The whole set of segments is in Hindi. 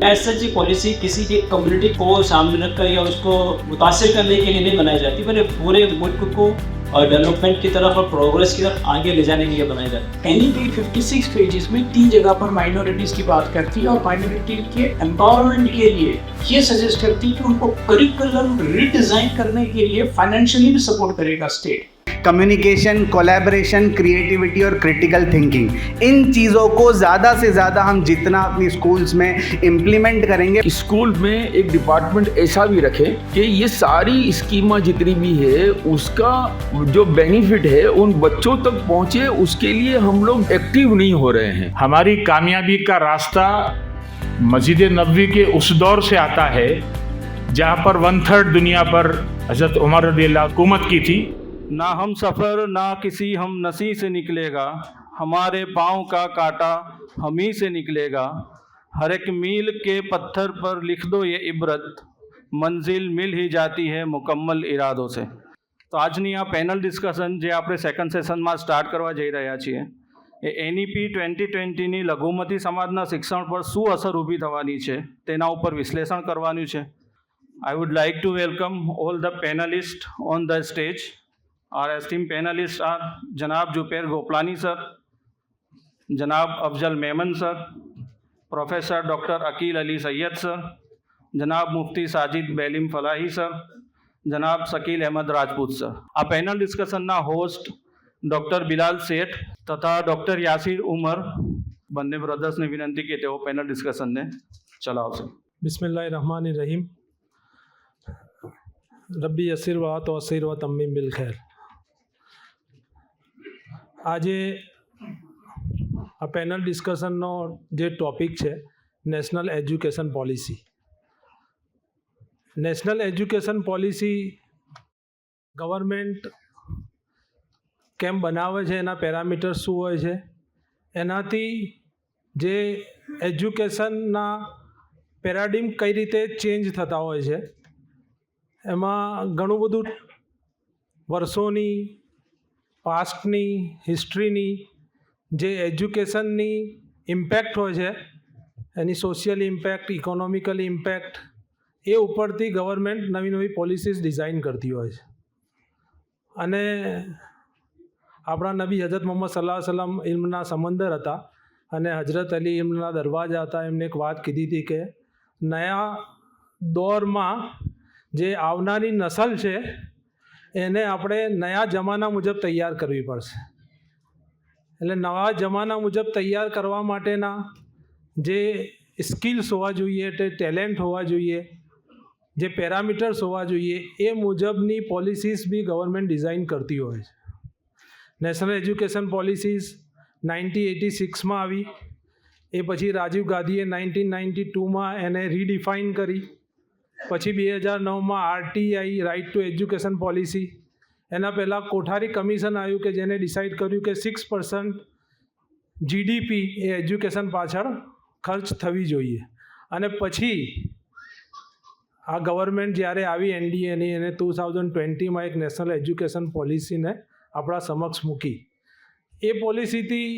ऐसा जी पॉलिसी किसी की कम्युनिटी को सामने रखकर या उसको मुतासिर करने के लिए नहीं बनाई जाती, पर पूरे मुल्क को डेवलपमेंट की तरफ और प्रोग्रेस की तरफ आगे ले जाने के लिए बनाई जाती है। एनईपी 56 पेजेस में 3 जगह पर माइनॉरिटीज की बात करती है और माइनॉरिटी के एम्पावरमेंट के लिए ये सजेस्ट करती है कि उनको करिकुलम रिडिजाइन करने के लिए फाइनेंशियली भी सपोर्ट करेगा स्टेट। कम्युनिकेशन, कोलैबोरेशन, क्रिएटिविटी और क्रिटिकल थिंकिंग, इन चीज़ों को ज़्यादा से ज़्यादा हम जितना अपनी स्कूल्स में इम्प्लीमेंट करेंगे। स्कूल में एक डिपार्टमेंट ऐसा भी रखे कि ये सारी स्कीमा जितनी भी है उसका जो बेनिफिट है उन बच्चों तक पहुंचे, उसके लिए हम लोग एक्टिव नहीं हो रहे हैं। हमारी कामयाबी का रास्ता मस्जिद नबवी के उस दौर से आता है जहाँ पर 1/3 दुनिया पर हज़रत उमर रज़ियल्लाहु अन्हु हुकूमत की थी। ना हम सफ़र ना किसी हम नसी से निकलेगा, हमारे पाँव का कांटा हम ही से निकलेगा। हर एक मील के पत्थर पर लिख दो ये इबरत, मंजिल मिल ही जाती है मुकम्मल इरादों से। तो આજની આ પેનલ ડિસ્કશન જે આપણે સેકન્ડ સેશનમાં સ્ટાર્ટ કરવા જઈ રહ્યા છીએ એ એનઈપી 2020ની લઘુમતી સમાજના શિક્ષણ પર શું અસર ઊભી થવાની છે તેના ઉપર વિશ્લેષણ કરવાનું છે. I would like to welcome all the panelists on the stage. Our esteemed panelists are Janab Jubair Goplani sir, Janab Afzal Memon sir, Professor Dr. Aqil Ali Sayyed sir, Janab Mufti Sajid Belim Falahi sir, Janab Shakil Ahmed Rajput sir. આ પેનલ ડિસ્કશનના હોસ્ટ ડૉક્ટર બિલાલ શેઠ તથા ડૉક્ટર યાસીર ઉમર બંને બ્રધર્સને વિનંતી કે તેઓ પેનલ ડિસ્કશનને ચલાવશે. बिस्मिल्लाहिर्रहमानिर्रहीम। रब्बी यसीर व तौसीर व तम्मीम बिल खैर। આજે આ પેનલ ડિસ્કશનનો જે ટૉપિક છે national education policy. National education policy government કેમ બનાવે છે, એના પેરામીટર્સ શું હોય છે, એનાથી જે એજ્યુકેશનના પેરાડિમ કઈ રીતે ચેન્જ થતા હોય છે, એમાં ઘણું બધું વર્ષોની પાસ્ટની હિસ્ટ્રીની જે એજ્યુકેશનની ઇમ્પેક્ટ હોય છે, એની સોશિયલ ઇમ્પેક્ટ, ઇકોનોમિકલ ઇમ્પેક્ટ, એ ઉપરથી ગવર્મેન્ટ નવી નવી પોલિસીસ ડિઝાઇન કરતી હોય છે. અને આપણા નબી હઝરત મોહમ્મદ સલ્લલ્લાહુ અલૈહિ વસલ્લમ ઇલ્મના સમંદર હતા અને હજરત અલી ઇલ્મના દરવાજા હતા. એમને એક વાત કીધી હતી કે નયા દોરમાં જે આવનારી નસલ છે એને આપણે નયા જમાના મુજબ તૈયાર કરવી પડશે. એટલે નવા જમાના મુજબ તૈયાર કરવા માટેના જે સ્કિલ્સ હોવા જોઈએ, તે ટેલેન્ટ હોવા જોઈએ, જે પેરામીટર્સ હોવા જોઈએ, એ મુજબની પોલિસીસ બી ગવર્મેન્ટ ડિઝાઇન કરતી હોય છે. નેશનલ એજ્યુકેશન પોલિસીસ 1986માં આવી, એ પછી રાજીવ ગાંધીએ 1992માં એને રીડિફાઇન કરી, પછી 2009માં RTI right to education policy, એના પહેલાં કોઠારી કમિશન આવ્યું કે જેને ડિસાઇડ કર્યું કે 6% જીડીપી એ એજ્યુકેશન પાછળ ખર્ચ થવી જોઈએ. અને પછી આ ગવર્મેન્ટ જ્યારે આવી એનડીએની, એને 2020માં એક નેશનલ એજ્યુકેશન પોલિસીને આપણા સમક્ષ મૂકી. એ પોલિસીથી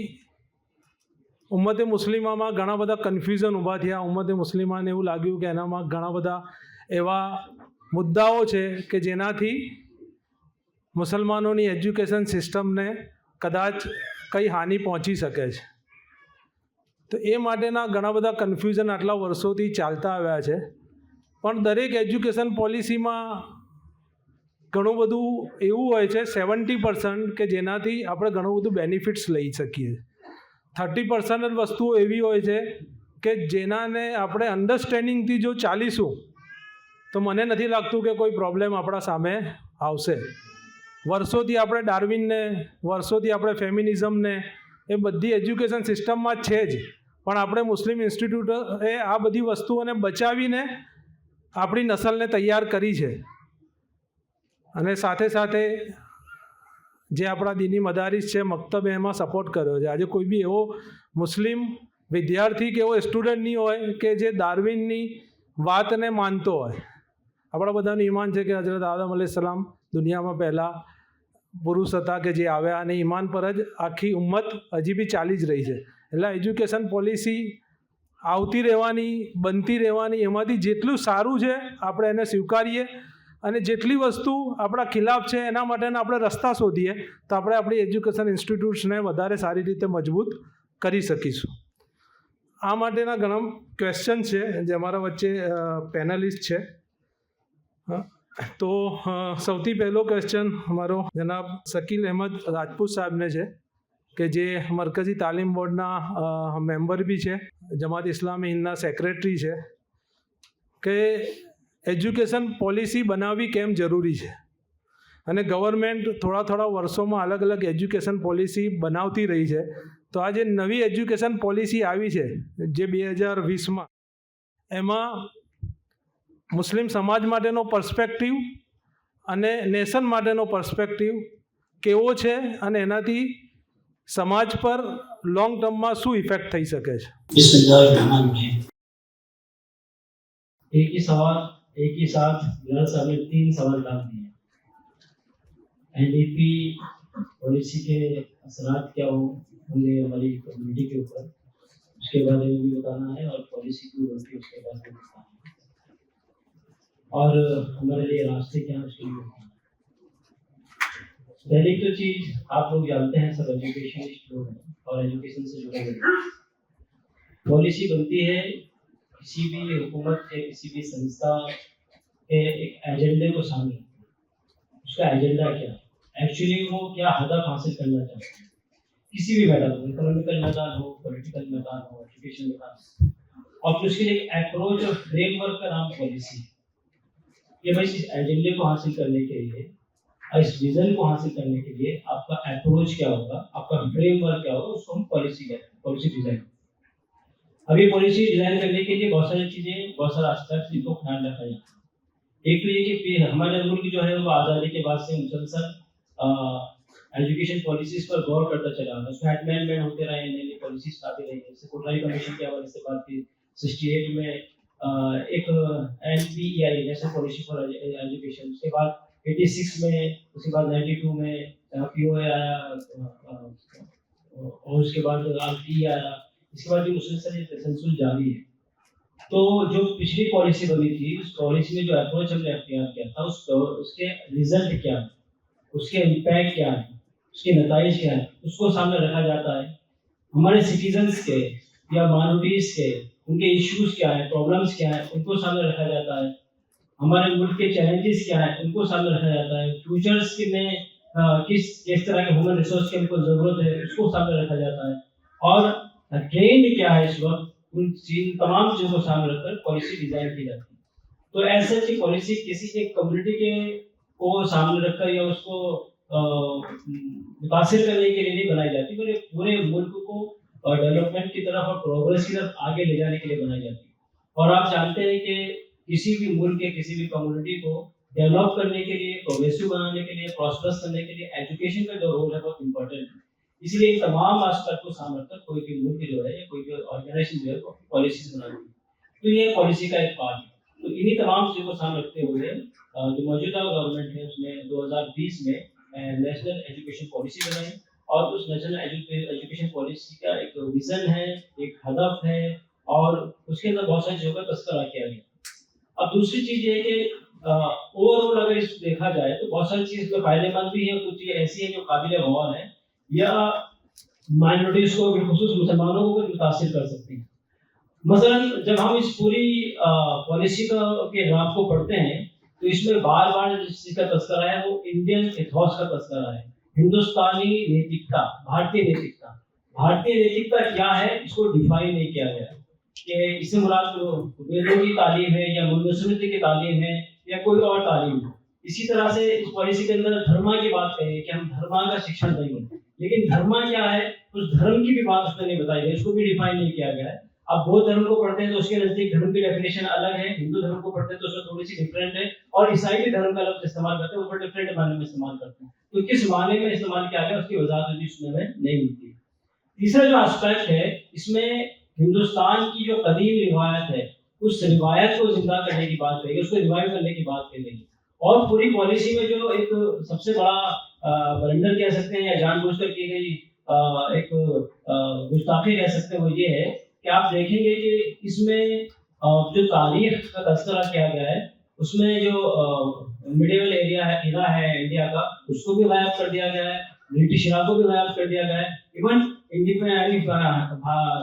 ઉમ્મતે મુસ્લિમામાં ઘણા બધા કન્ફ્યુઝન ઊભા થયા. ઉમ્મતે મુસ્લિમાને એવું લાગ્યું કે એનામાં ઘણા બધા એવા મુદ્દાઓ છે કે જેનાથી મુસલમાનોની એજ્યુકેશન સિસ્ટમને કદાચ કંઈ હાનિ પહોંચી શકે છે. તો એ માટેના ઘણા બધા કન્ફ્યુઝન આટલા વર્ષોથી ચાલતા આવ્યા છે. પણ દરેક એજ્યુકેશન પોલિસીમાં ઘણું બધું એવું હોય છે 70% કે જેનાથી આપણે ઘણું બધું બેનિફિટ્સ લઈ શકીએ. 30% જ વસ્તુઓ એવી હોય છે કે જેનાને આપણે અન્ડરસ્ટેન્ડિંગથી જો ચાલીશું તો મને નથી લાગતું કે કોઈ પ્રોબ્લેમ આપણા સામે આવશે. વર્ષોથી આપણે ડાર્વિનને, વર્ષોથી આપણે ફેમિનિઝમને, એ બધી એજ્યુકેશન સિસ્ટમમાં છે જ, પણ આપણે મુસ્લિમ ઇન્સ્ટિટ્યૂટે આ બધી વસ્તુઓને બચાવીને આપણી નસલને તૈયાર કરી છે. અને સાથે સાથે જે આપણા દીની મદારીસ છે, મક્તબ, એમાં સપોર્ટ કર્યો છે. આજે કોઈ બી એવો મુસ્લિમ વિદ્યાર્થી કે એવો સ્ટુડન્ટ નહીં હોય કે જે ડાર્વિનની વાતને માનતો હોય. આપણા બધાનું ઈમાન છે કે હઝરત આદમ અલૈહિસ્સલામ દુનિયામાં પહેલાં પુરુષ હતા કે જે આવ્યા, અને ઈમાન પર જ આખી ઉમ્મત હજી બી ચાલી જ રહી છે. એટલે એજ્યુકેશન પોલિસી આવતી રહેવાની, બનતી રહેવાની, એમાંથી જેટલું સારું છે આપણે એને સ્વીકારીએ અને જેટલી વસ્તુ આપણા ખિલાફ છે એના માટેના આપણે રસ્તા શોધીએ તો આપણે આપણી એજ્યુકેશન ઇન્સ્ટિટ્યૂટ્સને વધારે સારી રીતે મજબૂત કરી શકીશું. આ માટેના ઘણા ક્વેશ્ચન છે જે અમારા વચ્ચે પેનલિસ્ટ છે. તો સૌથી પહેલો ક્વેશ્ચન અમારો જનાબ શકીલ અહેમદ રાજપૂત સાહેબને છે કે જે મરકઝી તાલીમ બોર્ડના મેમ્બર બી છે, જમાત ઇસ્લામી હિન્દના સેક્રેટરી છે, કે એજ્યુકેશન પોલિસી બનાવવી કેમ જરૂરી છે અને ગવર્મેન્ટ થોડા વર્ષોમાં અલગ અલગ એજ્યુકેશન પોલિસી બનાવતી રહી છે. તો આ જે નવી એજ્યુકેશન પોલિસી આવી છે જે 2020માં, એમાં મુસ્લિમ સમાજ માટેનો પર્સપેક્ટિવ અને નેશન માટેનો પર્સપેક્ટિવ કેવો છે અને એનાથી સમાજ પર લોંગ ટર્મમાં શું ઇફેક્ટ થઈ શકે છે? एक ही साथ मेरा साहब ने 3 सवाल डाल दिए. एनडीपी पॉलिसी के असरात क्या होंगे हमारी कम्युनिटी के ऊपर, उसके बारे में भी बताना है और पॉलिसी की बनती है उसके बाद भी बताना है और हमारे लिए रास्ते क्या है उसके लिए बताना है. पहली तो चीज आप लोग जानते हैं, सब एजुकेशनिस्ट लोग हैं और एजुकेशन से जुड़े हुए हैं. पॉलिसी बनती है किसी भी हुकूमत के, किसी भी संस्था के एक एजेंडे को सामने. उसका एजेंडा क्या है, एक्चुअली वो क्या हदफ हासिल करना चाहते हैं किसी भी मैदान हो, इकोनॉमिकल मैदान हो, पॉलिटिकल मैदान हो, एजुकेशन मैदान, और फिर उसके लिए अप्रोच और फ्रेमवर्क का नाम पॉलिसी. ये भाई इस एजेंडे को हासिल करने के लिए, इस विजन को हासिल करने के लिए आपका अप्रोच क्या होगा, आपका फ्रेमवर्क क्या होगा, उसको हम पॉलिसी कहते हैं, पॉलिसी डिजाइन. अभी पॉलिसी डिजाइन करने के लिए बहुत सारी चीजें, बहुत सारा एस्पेक्ट जिनको ध्यान रखा जाता है. एक तो ये कि हमारे मुल्क जो है वो आज़ादी के बाद से मुसलसल एजुकेशन पॉलिसीज पर गौर करता चला है. उसमें अमेंडमेंट होते रहे, नई नई पॉलिसीज आती रही. जैसे कोटलाई कमीशन के हवाले से बात की, 68 में एक NPEI national policy for education, उसके बाद 86 में, उसके बाद 92 में POA आया और उसके बाद RTE आया. इसके बाद भी मुसलसल तसलसल जारी है. तो जो पिछली पॉलिसी बनी थी, उस पॉलिसी में जो अप्रोच हमने अख्तियार किया था, उसके रिजल्ट क्या है, उसके इम्पैक्ट क्या है, उसके नताइज क्या है, उसको सामने रखा जाता है. हमारे सिटीजन्स के या माइनॉरिटीज के उनके इश्यूज क्या है, प्रॉब्लम्स क्या है, उनको सामने रखा जाता है. हमारे मुल्क के चैलेंजेस क्या है, उनको सामने रखा जाता है. फ्यूचर्स में किस तरह के ह्यूमन रिसोर्स की हमको जरूरत है, उसको सामने रखा जाता है. और ट्रेंड क्या है इस वक्त, उन तमाम चीजों को सामने रखकर पॉलिसी डिजाइन की जाती है. तो ऐसे की पॉलिसी किसी एक कम्युनिटी के को सामने रखकर या उसको मुतासिर करने के लिए नहीं बनाई जाती, बल्कि पूरे मुल्क को डेवलपमेंट की तरफ और प्रोग्रेस की तरफ आगे ले जाने के लिए बनाई जाती है. और आप जानते हैं कि किसी भी मुल्क के, किसी भी कम्युनिटी को डेवलप करने के लिए, प्रोग्रेसिव बनाने के लिए, प्रॉस्परस करने के लिए एजुकेशन का जो रोल है बहुत इंपॉर्टेंट है. इसलिए तमाम एस्पेक्ट को सामने रखकर कोई भी मुल्क जो है या कोई भी ऑर्गेनाइजेशन जो है वो पॉलिसीज बनाती है. तो ये पॉलिसी का एक पार्ट है. तो इन्हीं तमाम चीज़ों को सामने रखते हुए जो मौजूदा गवर्नमेंट है उसने 2020 में नेशनल एजुकेशन पॉलिसी बनाई और उस नेशनल एजुकेशन पॉलिसी का एक विजन है, एक हदफ है और उसके अंदर बहुत सारी चीज़ों का तस्करा किया गया. अब दूसरी चीज़ ये है कि ओवरऑल अगर इस देखा जाए तो बहुत सारी चीज़ फायदेमंद भी है, कुछ चीज़ें ऐसी है जो काबिल गौर है या माइनॉरिटीज को, बिलखुसूस मुसलमानों को मुतासिर कर सकती है. मसलन जब हम इस पूरी पॉलिसी के ग्राफ को पढ़ते हैं तो इसमें बार बार जिस चीज का तस्करा है वो इंडियन एथॉस का तस्करा है, हिंदुस्तानी नैतिकता, भारतीय नैतिकता. भारतीय नैतिकता क्या है इसको डिफाइन नहीं किया गया कि इससे मुराद वेदों की तालीम है या मनुस्मृति की तालीम है या कोई और तालीम है. इसी तरह से इस पॉलिसी के अंदर धर्मा की बात कही कि हम धर्मा का शिक्षण देंगे, लेकिन धर्मा क्या है उस धर्म की भी बात उसमें नहीं बताई गई, उसको भी डिफाइन नहीं किया गया है. अब बौद्ध धर्म को पढ़ते हैं तो उसके नजदीक धर्म की डेफिनेशन अलग है, हिंदू धर्म को पढ़ते हैं तो उसमें थोड़ी सी डिफरेंट है और ईसाई भी धर्म का लफ्ज इस्तेमाल करते हैं, वो डिफरेंट मायने में इस्तेमाल करते हैं. तो किस मायने में इस्तेमाल किया गया उसकी वजाहत भी उसमें नहीं मिलती. तीसरा जो एस्पेक्ट है इसमें हिंदुस्तान की जो कदीम रिवायत है उस रिवायत को जिंदा करने की बात कही, उसको रिवाइव करने की बात कही गई. और पूरी पॉलिसी में जो एक सबसे बड़ा ब्लंडर कह सकते हैं या जानबूझकर की गई एक गुस्ताखी कह सकते हैं वो ये है कि आप देखेंगे कि इसमें जो तारीख का तस्करा किया गया है उसमें जो मिडिवल एरा है इंडिया का उसको भी गायब कर दिया गया है, ब्रिटिश इरा को भी गायब कर दिया गया है। इवन इंडिपेंडेंट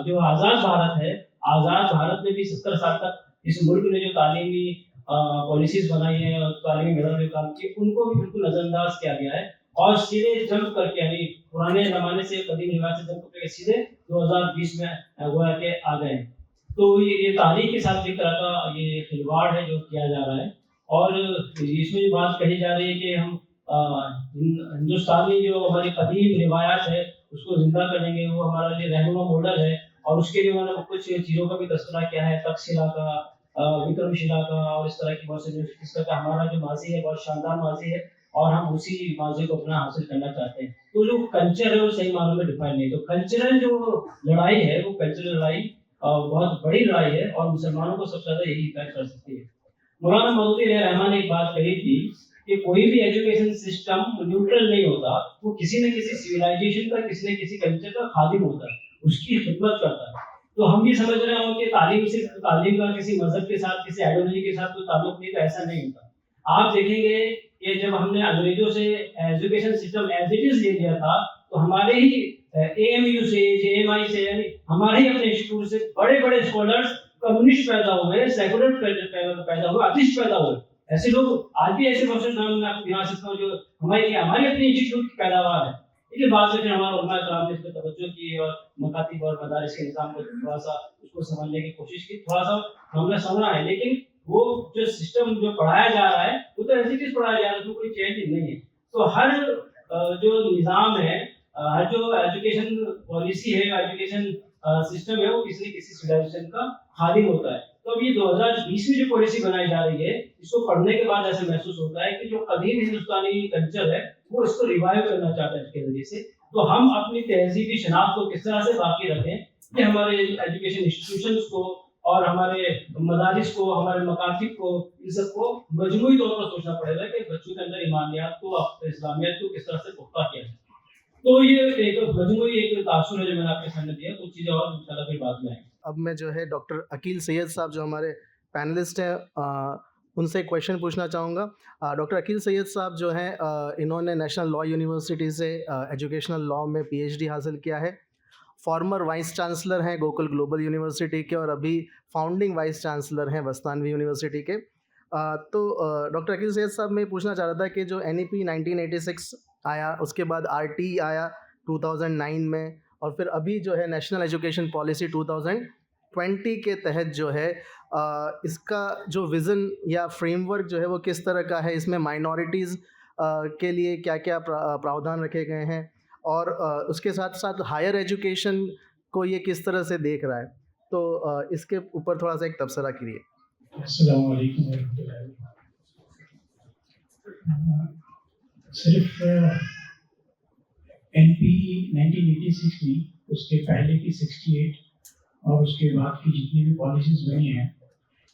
जो आज़ाद भारत है, आज़ाद भारत में भी 70 साल तक इस मुल्क ने जो तालीमी पॉलिसीज बनाई है और तालीमी मेधावी में काम किए उनको भी बिल्कुल नजरअंदाज किया गया है और सीधे जंप करके यानी पुराने जमाने से कदीम रिवाज से जंप करके सीधे 2020 में गोया के आ गए। तो ये तारीख के साथ एक तरह का ये खिलवाड़ है जो किया जा रहा है और इसमें जो बात कही जा रही है कि हम हिंदुस्तानी जो हमारी कदीम रिवायात है उसको जिंदा करेंगे, वो हमारा लिए रहनुमा मॉडल है और उसके लिए उन्होंने कुछ चीज़ों का भी तस्करा किया है, तक्षशिला का, विक्रमशिला का और इस तरह की बहुत से इस तरह का हमारा जो माजी है बहुत शानदार माजी है और हम उसी माजी को अपना हासिल करना चाहते हैं। तो जो कल्चर है वो सही मानों में डिफाइन नहीं, तो कल्चरल जो लड़ाई है वो कल्चरल लड़ाई बहुत बड़ी लड़ाई है और मुसलमानों को सबसे ज़्यादा यही इफेक्ट कर सकती है। मौलाना मौदूदी रहमान ने एक बात कही थी कि कोई भी एजुकेशन सिस्टम न्यूट्रल नहीं होता, वो किसी न किसी सिविलाइजेशन का, किसी न किसी कल्चर का खादिम होता है, उसकी खिदमत करता है। तो हम भी समझ रहे हो कि तालीम सिर्फ तालीम का किसी मजहब के साथ, किसी आइडियोलॉजी के साथ कोई ताल्लुक नहीं, तो ऐसा नहीं होता। आप देखेंगे कि जब हमने अंग्रेजों से education system as it is ले लिया था तो हमारे ही AMU से, JMI से, यानी हमारे ही अपने इंस्टीट्यूट से बड़े बड़े स्कॉलर्स कम्युनिस्ट पैदा हुए, सेकुलर पैदा हुए, अतिस्ट पैदा हुए। ऐसे लोग आज भी ऐसे प्रोफेसर नाम मैं आपको गिना सकता हूँ जो हमारे अपने इंस्टीट्यूट की पैदावार है। लेकिन बाद में फिर हमारा उलमा कराम ने इस पर तवज्जो की और मकातिब और मदारिस के निज़ाम को थोड़ा सा उसको समझने की कोशिश की, थोड़ा सा हमने समझा है, लेकिन वो जो सिस्टम जो पढ़ाया जा रहा है वो तो ऐसे चीज पढ़ाया जा रहा है, उसमें कोई चेंज नहीं है। तो हर जो निज़ाम है, हर जो एजुकेशन पॉलिसी है, एजुकेशन सिस्टम है, वो किसी न किसी सिविलाइजेशन का खादिम होता है। तो अब ये 2020 में जो पॉलिसी बनाई जा रही है, इसको पढ़ने के बाद ऐसा महसूस होता है कि जो कदीम हिंदुस्तानी कल्चर है वो इसको रिवाइव करना चाहता है इसके जरिए से। तो हम अपनी तहजीबी शनाख्त को किस तरह से बाकी रखें कि हमारे एजुकेशन इंस्टीट्यूशंस को और हमारे मदारिस को, हमारे मकातिब को, इन सबको मजमूई तौर पर सोचना पड़ेगा कि बच्चों के अंदर ईमानियात को, इस्लामियत को किस तरह से पुख्ता किया जाए। तो ये एक मजमूई एक तासुर है जो मैंने आपके सामने दिया, कुछ चीज़ें और इंशाल्लाह फिर बाद में आएंगी। अब मैं जो है डॉक्टर अकील सैयद साहब जो हमारे पैनलिस्ट हैं उनसे क्वेश्चन पूछना चाहूँगा। डॉक्टर अकील सैयद साहब जो हैं इन्होंने नेशनल लॉ यूनिवर्सिटी से एजुकेशनल लॉ में PhD हासिल किया है, फॉर्मर वाइस चांसलर हैं गोकुल ग्लोबल यूनिवर्सिटी के और अभी फाउंडिंग वाइस चांसलर हैं वस्तानवी यूनिवर्सिटी के। तो डॉक्टर अकील सैयद साहब मैं पूछना चाह रहा था कि जो NEP 1986 आया, उसके बाद RT आया 2009 में, और फिर अभी जो है नेशनल एजुकेशन पॉलिसी 2020 के तहत जो है इसका जो विज़न या फ्रेमवर्क जो है वो किस तरह का है, इसमें माइनॉरिटीज़ के लिए क्या क्या प्रावधान रखे गए हैं और उसके साथ साथ हायर एजुकेशन को ये किस तरह से देख रहा है, तो इसके ऊपर थोड़ा सा एक तबसरा कीजिए। अस्सलाम वालेकुम वरहमतुल्लाहि वबरकातुहू। सिर्फ NP 1986 में, उसके पहले की 68 और उसके बाद की जितनी भी पॉलिसीज बनी हैं,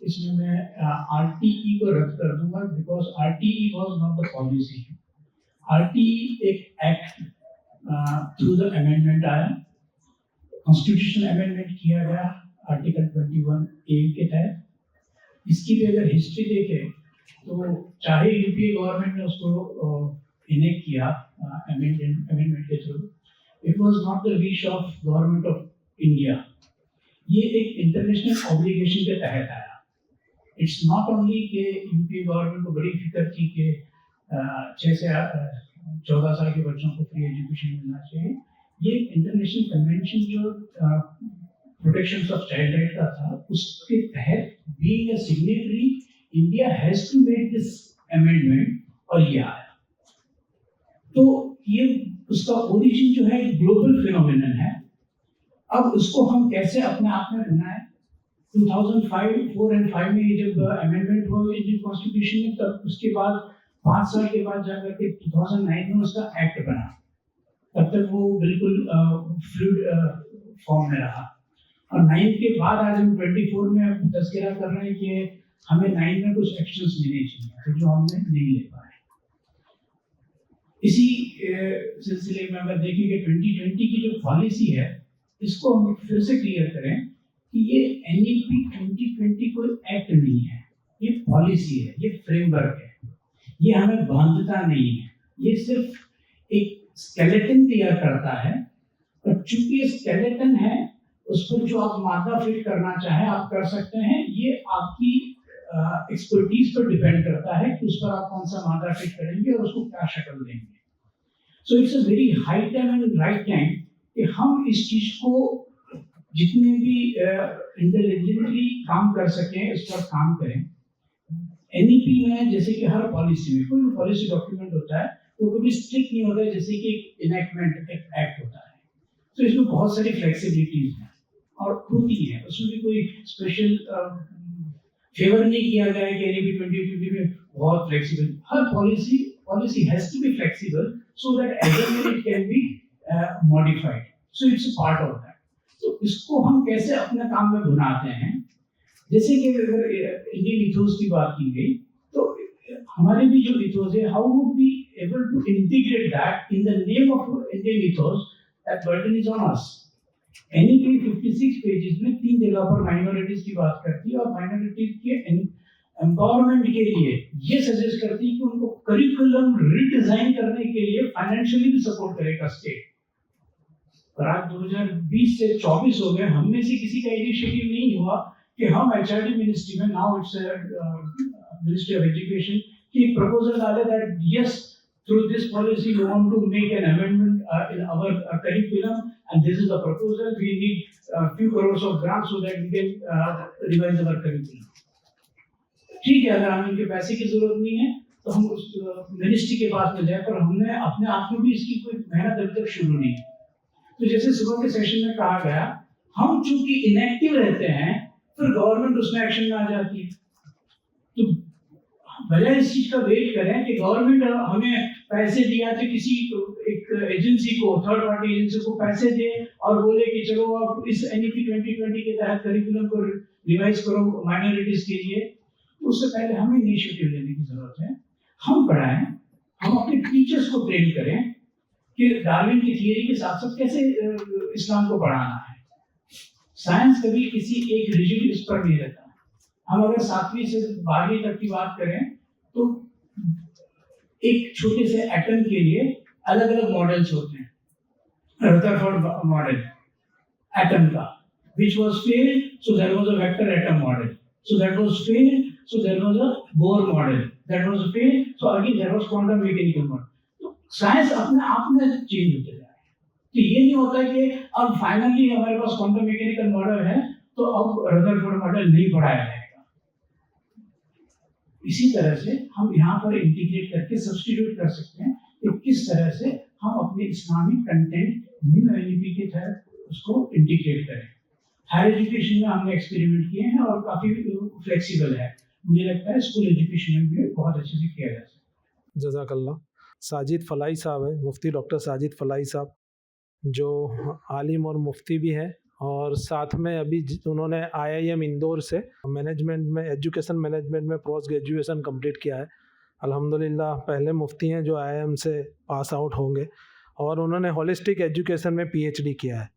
इसमें मैं RTE को रद्द कर दूंगा, because RTE was not the policy. RTE एक एक्ट थ्रू द अमेंडमेंट आया, कॉन्स्टिट्यूशनल अमेंडमेंट किया गया आर्टिकल 21A के तहत। इसकी भी अगर हिस्ट्री देखें तो चाहे UPA गवर्नमेंट ने उसको इनेक्ट किया अमेंडमेंट के through, it was not the wish of government of India. ये एक इंटरनेशनल ऑब्लिगेशन के तहत आया। इट्स नॉट ओनली कि UPA गवर्नमेंट को बड़ी फिक्र थी कि 6 से 14 साल के बच्चों को फ्री एजुकेशन मिलना चाहिए। ये इंटरनेशनल कन्वेंशन जो प्रोटेक्शन ऑफ चाइल्ड राइट का था, उसके तहत being a signatory India has to make this amendment, और ये आया। तो ये उसका ओरिजिन जो है ग्लोबल फिनोमेनन है। अब उसको हम कैसे अपने आप में बनाएं? 2005, 4 और 5 में जब अमेंडमेंट हुआ इंडियन कॉन्स्टिट्यूशन में, तब उसके बाद 5 साल के बाद जाकर के 2009 में उसका एक्ट बना। तब तक वो बिल्कुल फ्लूइड फॉर्म में रहा, और 9 के बाद आज हम 24 में तस्करा कर रहे हैं कि हमें 9 में कुछ एक्शंस लेने चाहिए, तो जो हमने नहीं ले पाए। इसी सिलसिले में अगर देखें कि 2020 की जो पॉलिसी है, इसको हम फिर से क्लियर करें कि ये NEP 2020 कोई एक्ट नहीं है, ये पॉलिसी है, ये फ्रेमवर्क है, ये हमें बांधता नहीं है, ये सिर्फ एक स्केलेटन तैयार करता है। और चूंकि स्केलेटन है, उस पर जो आप मादा फिट करना चाहें आप कर सकते हैं। ये आपकी एक्सपर्टीज पर डिपेंड करता है कि उस पर आप कौन सा मादा फिट करेंगे और उसको क्या शक्ल देंगे। सो it's a very high time and right time कि हम इस चीज को जितने भी इंटेलिजेंटली काम कर सकें इस पर काम करें। NEP में जैसे कि हर पॉलिसी में कोई भी पॉलिसी डॉक्यूमेंट होता है वो कभी स्ट्रिक्ट नहीं होता है, जैसे कि इनैक्टमेंट एक्ट होता है। तो इसमें बहुत सारी फ्लेक्सिबिलिटीज हैं और होती है, उसमें भी कोई स्पेशल फेवर नहीं किया गया है कि NEP 2020 में बहुत फ्लेक्सिबल। हर policy has to be flexible so that as and when it can be modified. So it's a part of that. तो इसको हम कैसे अपने काम में बनाते हैं, जैसे कि अगर इंडियन इथोस की बात की गई तो हमारे भी जो इथोस है, how would be able to integrate that in the name of Indian ethos, that burden is on us. NEP 56 pages में 3 जगह पर माइनॉरिटीज की बात करती है और माइनॉरिटीज के एम्पावरमेंट के लिए ये सजेस्ट करती है कि उनको करिकुलम रिडिजाइन करने के लिए फाइनेंशियली भी सपोर्ट करेगा स्टेट। और आज 2020 से 24 हो गए, हम में से किसी का इनिशिएटिव नहीं हुआ कि हम HRD मिनिस्ट्री में, now it's ministry of education, की प्रपोजल डाले that yes through this policy we want to make an amendment in our curriculum and this is the proposal, we need few crores of grants so that we can revise our curriculum। ठीक है, अगर हमें इनके पैसे की जरूरत नहीं है तो हम उस मिनिस्ट्री के पास में जाए, पर हमने अपने आप में भी इसकी कोई मेहनत अभी तक शुरू नहीं है। तो जैसे सुबह के सेशन में कहा गया, हम चूंकि इनएक्टिव रहते हैं फिर गवर्नमेंट उसमें एक्शन में आ जाती है। तो बजाय इस चीज का वेट करें कि गवर्नमेंट हमें पैसे दिया तो किसी एक एजेंसी को, थर्ड पार्टी एजेंसी को पैसे दे और बोले कि चलो आप इस NEP 2020 के तहत करिकुलम को रिवाइज करो माइनॉरिटीज के लिए, तो उससे पहले हमें इनिशिएटिव लेने की जरूरत है। हम पढ़ाएं, हम अपने टीचर्स को ट्रेन करें कि डार्विन की थियरी के साथ साथ कैसे इस्लाम को पढ़ाना है। साइंस कभी किसी एक रिजिड इस पर नहीं रहता। हम अगर 7वीं से 12वीं तक की बात करें तो एक छोटे से एटम के लिए अलग अलग मॉडल्स होते हैं। रदरफोर्ड मॉडल एटम का, which was failed, so there was a vector atom model, so that was failed, so there was a Bohr model, that was failed, so again there was quantum mechanical model। तो साइंस अपने आप में चेंज होते जा रहा है। तो ये नहीं होता कि अब फाइनली हमारे पास क्वांटम मैकेनिकल मॉडल है तो अब रदरफोर्ड मॉडल नहीं पढ़ाया जाएगा। इसी तरह से हम यहाँ पर इंटीग्रेट करके सब्स्टिट्यूट कर सकते हैं कि किस तरह से हम अपने इस्लामिक कंटेंट न्यू NEP के तहत उसको इंटीग्रेट करें। हायर एजुकेशन में हमने एक्सपेरिमेंट किए हैं और काफ़ी फ्लेक्सिबल है। मुझे लगता है स्कूल एजुकेशन में भी बहुत अच्छे से किया जा सकता है। जज़ाकल्लाह। साजिद फलाई साहब है, मुफ्ती डॉक्टर साजिद फलाई साहब, जो आलिम और मुफ्ती भी हैं और साथ में अभी उन्होंने IIM इंदौर से मैनेजमेंट में, एजुकेशन मैनेजमेंट में पोस्ट ग्रेजुएशन कंप्लीट किया है। अल्हम्दुलिल्लाह पहले मुफ्ती हैं जो IIM से पास आउट होंगे और उन्होंने होलिस्टिक एजुकेशन में PhD किया है।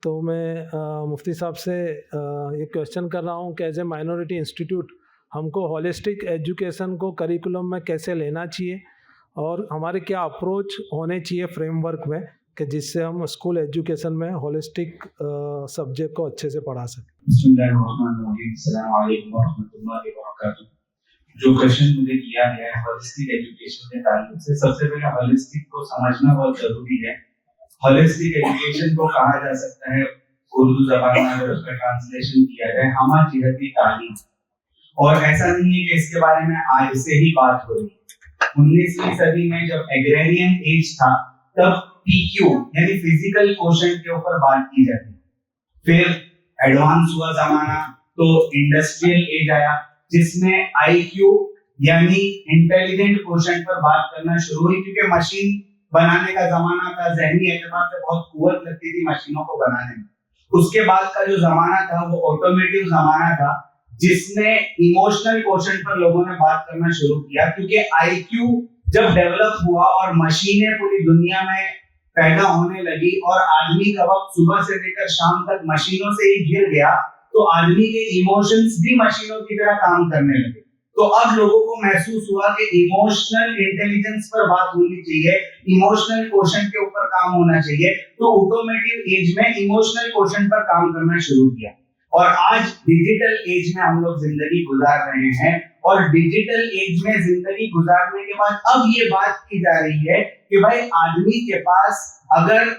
तो मैं मुफ्ती साहब से ये क्वेश्चन कर रहा हूँ कि एज ए माइनॉरिटी इंस्टीट्यूट हमको होलिस्टिक एजुकेशन को करिकुलम में कैसे लेना चाहिए और हमारे क्या अप्रोच होने चाहिए फ्रेमवर्क में कि जिससे हम स्कूल एजुकेशन में होलिस्टिक सब्जेक्ट को अच्छे से पढ़ा सकें। जो क्वेश्चन मुझे किया गया है होलिस्टिक एजुकेशन के ताल्लुक से, सबसे पहले होलिस्टिक को समझना बहुत जरूरी है। होलिस्टिक एजुकेशन को कहा जा सकता है उर्दू ज़बान में अगर उसका ट्रांसलेशन किया जाए हमाजिहती तालीम, और ऐसा नहीं है कि इसके बारे में आज से ही बात हो रही है। 19वीं सदी में जब एग्रेरियन एज था तब PQ यानी फिजिकल क्वोशेंट के ऊपर बात की जाती, फिर एडवांस हुआ जमाना तो इंडस्ट्रियल एज आया जिसमें IQ यानी इंटेलिजेंट क्वोशेंट पर बात करना शुरू हुई, क्योंकि मशीन बनाने का जमाना था, जहनी एतबार से बहुत कुव्वत लगती थी मशीनों को बनाने में। उसके बाद का जो जमाना था वो ऑटोमेटिव जमाना था जिसमें इमोशनल क्वोशेंट पर लोगों ने बात करना शुरू किया, क्योंकि IQ जब डेवलप हुआ और मशीनें पूरी दुनिया में पैदा होने लगी और आदमी का वक्त सुबह से लेकर शाम तक मशीनों से ही घिर गया, तो आदमी के इमोशंस भी मशीनों की तरह काम करने लगे। तो अब लोगों को महसूस हुआ कि इमोशनल इंटेलिजेंस पर बात होनी चाहिए, इमोशनल क्वोशंट के ऊपर काम होना चाहिए। तो ऑटोमेटिव एज में इमोशनल क्वोशंट पर काम करना शुरू किया और आज डिजिटल एज में हम लोग जिंदगी गुजार रहे हैं। और डिजिटल एज में जिंदगी गुजारने के बाद अब ये बात की जा रही है कि भाई आदमी के पास अगर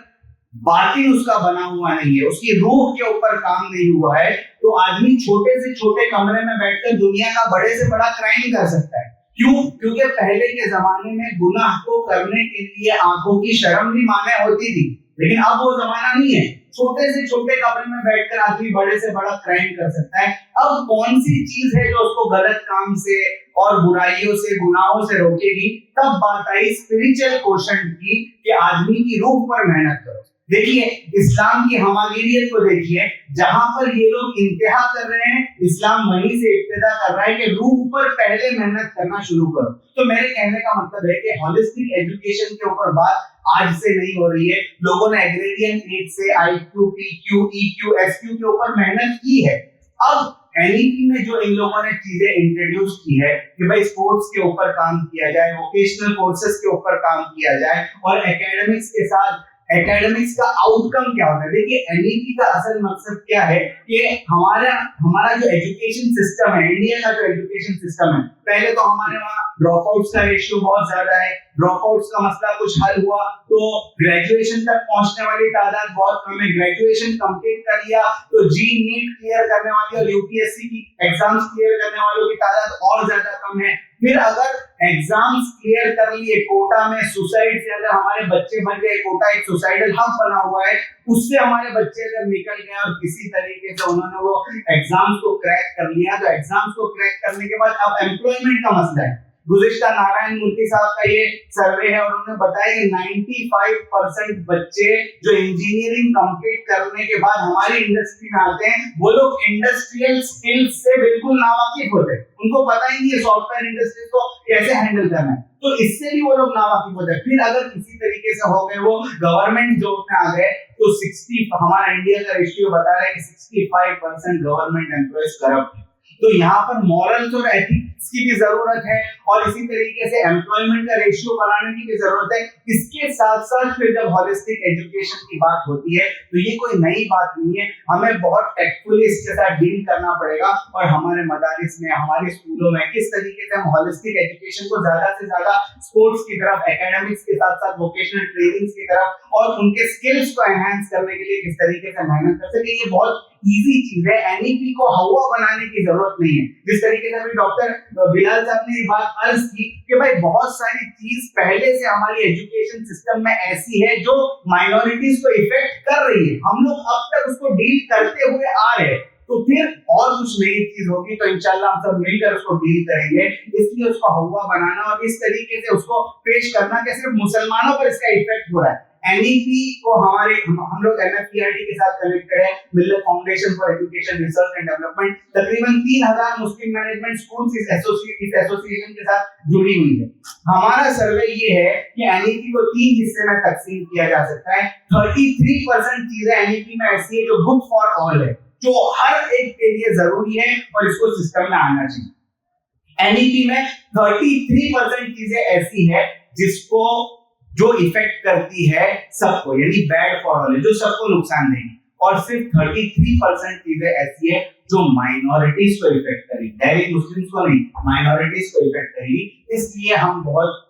बातिन उसका बना हुआ नहीं है, उसकी रूह के ऊपर काम नहीं हुआ है, तो आदमी छोटे से छोटे कमरे में बैठकर दुनिया का बड़े से बड़ा क्राइम कर सकता है। क्यों? क्योंकि पहले के जमाने में गुनाह को करने के लिए आंखों की शर्म भी माने होती थी, लेकिन अब वो जमाना नहीं है। छोटे से छोटे कमरे में बैठकर आदमी बड़े से बड़ा क्राइम कर सकता है। अब कौन सी चीज है जो उसको गलत काम से और बुराइयों से, गुनाहों से रोकेगी? तब बात आई स्पिरिचुअल क्वोशंट की कि आदमी की रूह पर मेहनत करो। देखिए इस्लाम की हमागिरियत को देखिए, जहां पर ये लोग इंतहा कर रहे हैं, इस्लाम वहीं से इब्तिदा कर रहा है कि रूह पर पहले मेहनत करना शुरू करो। तो मेरे कहने का मतलब है कि होलिस्टिक एजुकेशन के ऊपर बात आज से नहीं हो रही है। लोगों ने एग्रेरियन एज से IQ, PQ, EQ, SQ के ऊपर मेहनत की है। अब NEP में जो इन लोगों ने चीजें इंट्रोड्यूस की है कि भाई स्पोर्ट्स के ऊपर काम किया जाए, वोकेशनल कोर्सेज के ऊपर काम किया जाए और एकेडमिक्स के साथ एकेडमिक्स का आउटकम क्या होता है। देखिए NEP का असल मकसद क्या है कि हमारा जो एजुकेशन सिस्टम है, इंडिया का जो एजुकेशन सिस्टम है, पहले तो हमारे वहाँ ड्रॉप आउट्स का रेशियो बहुत ज्यादा है। ड्रॉप आउट्स का मसला कुछ हल हुआ तो ग्रेजुएशन तक पहुंचने वाली तादाद बहुत कम है। ग्रेजुएशन कंप्लीट कर लिया तो नीट क्लियर करने वाली और UPSC की एग्जाम्स क्लियर करने वालों की तादाद और ज्यादा कम है। फिर अगर एग्जाम्स क्लियर कर लिए, कोटा में सुसाइड से अगर हमारे बच्चे बन गए, कोटा एक सुसाइडल हब बना हुआ है, उससे हमारे बच्चे अगर निकल गए और किसी तरीके से उन्होंने वो एग्जाम्स को क्रैक कर लिया, तो एग्जाम्स को क्रैक करने के बाद अब एम्प्लॉयमेंट का मसला है। गुज़िश्ता नारायण मूर्ति साहब का ये सर्वे है और उन्होंने बताया कि 95% बच्चे जो इंजीनियरिंग कंप्लीट करने के बाद हमारी इंडस्ट्री में आते हैं, वो लोग इंडस्ट्रियल स्किल्स से बिल्कुल नावाकिफ होते हैं। उनको पता ही नहीं है सॉफ्टवेयर इंडस्ट्री को कैसे हैंडल करना है, तो इससे भी वो लोग नावाकिफ होते हैं। फिर अगर किसी तरीके से हो गए वो गवर्नमेंट जॉब में आ गए, तो 60 हमारा इंडिया का रेशियो बता रहा है कि 65% गवर्नमेंट एम्प्लॉयज करप्ट है। तो यहाँ पर मॉरल्स और एथिक्स की भी जरूरत है और इसी तरीके से एम्प्लॉयमेंट का रेशियो बढ़ाने की भी जरूरत है। इसके साथ साथ फिर जब होलिस्टिक एजुकेशन की बात होती है तो ये कोई नई बात नहीं है, हमें बहुत टैक्टफुली इसके साथ डील करना पड़ेगा। और हमारे मदारिस में, हमारे स्कूलों में किस तरीके से हम होलिस्टिक एजुकेशन को ज्यादा से ज्यादा स्पोर्ट्स की तरफ, एकेडमिक्स के साथ साथ वोकेशनल ट्रेनिंग्स की तरफ और उनके स्किल्स को एनहांस करने के लिए किस तरीके से मेहनत कर सके, ये बहुत इजी चीज है। NEP को हवा बनाने की जरूरत नहीं है। जिस तरीके से अभी डॉक्टर बिलाल साहब ने ये बात अर्ज की कि भाई बहुत सारी चीज पहले से हमारी एजुकेशन सिस्टम में ऐसी है जो माइनॉरिटीज को इफेक्ट कर रही है, हम लोग अब तक उसको डील करते हुए आ रहे हैं। तो फिर और कुछ नई चीज होगी तो इंशाल्लाह हम सब मिलकर उसको डील करेंगे। इसलिए उसको हवा बनाना और इस तरीके से उसको पेश करना कि सिर्फ मुसलमानों पर इसका इफेक्ट हो रहा है। NEP को हम लोग MFPRD के साथ कनेक्टेड है, मिल्लत foundation for education research and development. तकरीबन 3000 मुस्लिम मैनेजमेंट स्कूल्स इस एसोसिएशन के साथ जुड़ी हुई है। हमारा सर्वे ये है कि NEP को 3 हिस्से में तकसीम किया जा सकता है। 33% चीजें NEP में ऐसी है जो गुड फॉर ऑल है, जो हर एक के लिए जरूरी है और इसको सिस्टम में आना चाहिए। NEP में 33% चीजें ऐसी है जिसको जो इफेक्ट करती है सबको, यानी बैड फॉर ऑल है, जो सबको नुकसान देगी। और सिर्फ 33% चीजें ऐसी है जो माइनॉरिटीज को इफेक्ट करेगी, डायरेक्ट मुस्लिम्स को नहीं, माइनॉरिटीज को इफेक्ट करेगी। इसलिए हम बहुत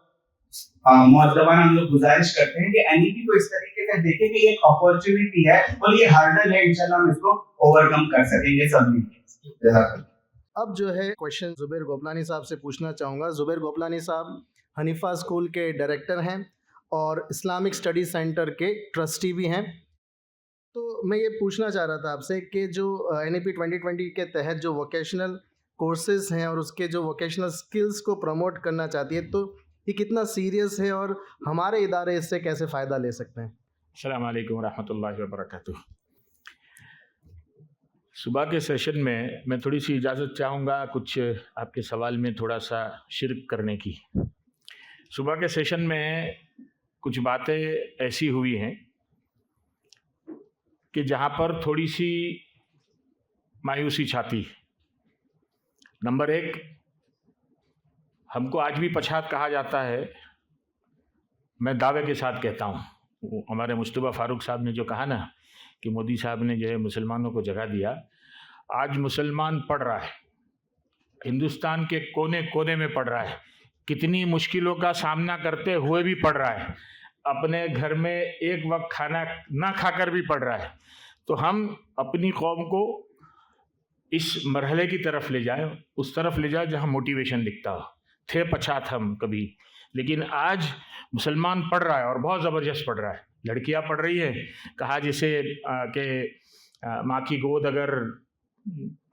मुअद्दबाना हम लोग गुजारिश करते हैं कि NEP को इस तरीके से देखें कि ये एक अपॉर्चुनिटी है और ये हार्डल है, इंशाल्लाह हम इसको ओवरकम कर सकेंगे सब मिलकर। अब जो है क्वेश्चन जुबैर गोपलानी साहब से पूछना चाहूँगा। जुबैर गोपलानी साहब हनीफा स्कूल के डायरेक्टर हैं और इस्लामिक स्टडी सेंटर के ट्रस्टी भी हैं। तो मैं ये पूछना चाह रहा था आपसे कि जो NEP 2020 के तहत जो वोकेशनल कोर्सेज हैं और उसके जो वोकेशनल स्किल्स को प्रमोट करना चाहती है, तो ये कितना सीरियस है और हमारे इदारे इससे कैसे फ़ायदा ले सकते हैं? अस्सलाम वालेकुम रहमतुल्लाहि व बरकातुहू। सुबह के सेशन में मैं थोड़ी सी इजाज़त चाहूँगा कुछ आपके सवाल में थोड़ा सा शिरक करने की। सुबह के सेशन में कुछ बातें ऐसी हुई हैं कि जहाँ पर थोड़ी सी मायूसी छाती। नंबर 1, हमको आज भी पछात कहा जाता है। मैं दावे के साथ कहता हूँ, हमारे मुस्तफा फारूक साहब ने जो कहा ना कि मोदी साहब ने जो है मुसलमानों को जगह दिया, आज मुसलमान पढ़ रहा है, हिंदुस्तान के कोने कोने में पढ़ रहा है, कितनी मुश्किलों का सामना करते हुए भी पढ़ रहा है, अपने घर में एक वक्त खाना ना खाकर भी पढ़ रहा है। तो हम अपनी कौम को इस मरहले की तरफ ले जाएं, उस तरफ ले जाएं जहां मोटिवेशन दिखता हो। थे पछात हम कभी, लेकिन आज मुसलमान पढ़ रहा है और बहुत ज़बरदस्त पढ़ रहा है। लड़कियां पढ़ रही है, कहा जैसे कि माँ की गोद अगर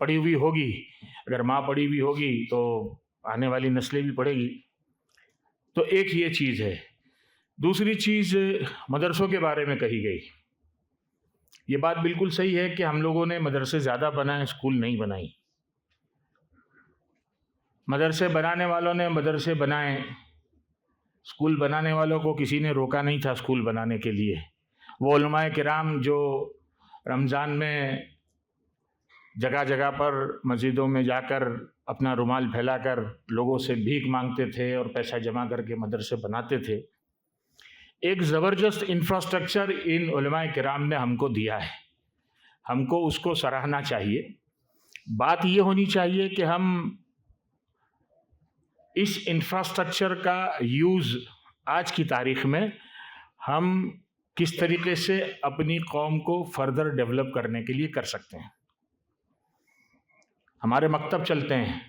पड़ी हुई होगी, अगर माँ पड़ी हुई होगी तो आने वाली नस्लें भी पढ़ेगी। तो एक ये चीज़ है। दूसरी चीज़ मदरसों के बारे में कही गई। ये बात बिल्कुल सही है कि हम लोगों ने मदरसे ज़्यादा बनाए, स्कूल नहीं बनाई। मदरसे बनाने वालों ने मदरसे बनाए, स्कूल बनाने वालों को किसी ने रोका नहीं था स्कूल बनाने के लिए। वो उलमाए किराम जो रमज़ान में जगह जगह पर मस्जिदों में जाकर अपना रुमाल फैलाकर लोगों से भीख मांगते थे और पैसा जमा करके मदरसे बनाते थे, एक ज़बरदस्त इंफ्रास्ट्रक्चर इन उलमाए किराम ने हमको दिया है। हमको उसको सराहना चाहिए। बात ये होनी चाहिए कि हम इस इंफ्रास्ट्रक्चर का यूज़ आज की तारीख़ में हम किस तरीके से अपनी कौम को फर्दर डेवलप करने के लिए कर सकते हैं। हमारे मकतब चलते हैं,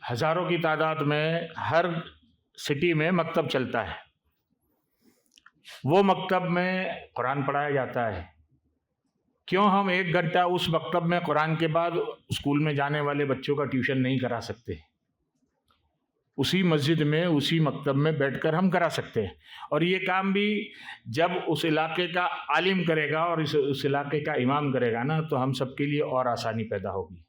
हज़ारों की तादाद में हर सिटी में मकतब चलता है। वो मकतब में कुरान पढ़ाया जाता है। क्यों हम 1 घंटा उस मकतब में कुरान के बाद स्कूल में जाने वाले बच्चों का ट्यूशन नहीं करा सकते? उसी मस्जिद में, उसी मकतब में बैठकर हम करा सकते हैं। और ये काम भी जब उस इलाके का आलिम करेगा और उस इलाके का इमाम करेगा ना, तो हम सबके लिए और आसानी पैदा होगी।